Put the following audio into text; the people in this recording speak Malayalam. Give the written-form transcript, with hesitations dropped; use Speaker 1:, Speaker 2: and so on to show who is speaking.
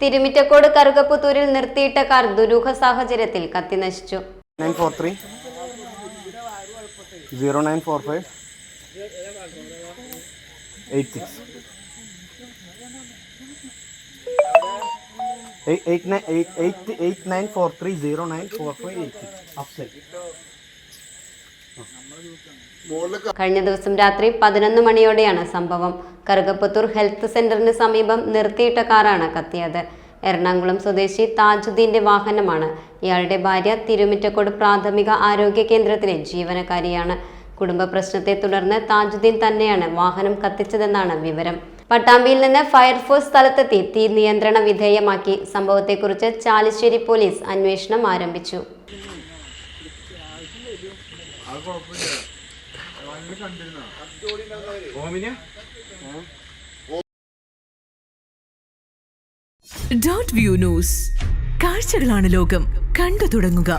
Speaker 1: തിരുമിറ്റക്കോട് കറുകപ്പുത്തൂരിൽ നിർത്തിയിട്ട കാർ ദുരൂഹ സാഹചര്യത്തിൽ കത്തിനശിച്ചു.
Speaker 2: 943 0945 86 8943 0945 86.
Speaker 1: കഴിഞ്ഞ ദിവസം രാത്രി 11 മണിയോടെയാണ് സംഭവം. കറുകപ്പുത്തൂർ ഹെൽത്ത് സെന്ററിന് സമീപം നിർത്തിയിട്ട കാറാണ് കത്തിയത്. എറണാകുളം സ്വദേശി താജുദ്ദീന്റെ വാഹനമാണ്. ഇയാളുടെ ഭാര്യ തിരുമിറ്റക്കോട് പ്രാഥമിക ആരോഗ്യ കേന്ദ്രത്തിലെ ജീവനക്കാരിയാണ്. കുടുംബ പ്രശ്നത്തെ തുടർന്ന് താജുദ്ദീൻ തന്നെയാണ് വാഹനം കത്തിച്ചതെന്നാണ് വിവരം. പട്ടാമ്പിയിൽ നിന്ന് ഫയർഫോഴ്സ് സ്ഥലത്തെത്തി തീ നിയന്ത്രണ വിധേയമാക്കി. സംഭവത്തെക്കുറിച്ച് ചാലിശ്ശേരി പോലീസ് അന്വേഷണം ആരംഭിച്ചു.
Speaker 3: .വ്യൂ ന്യൂസ്, കാഴ്ചകളാണ് ലോകം, കണ്ടു തുടങ്ങുക.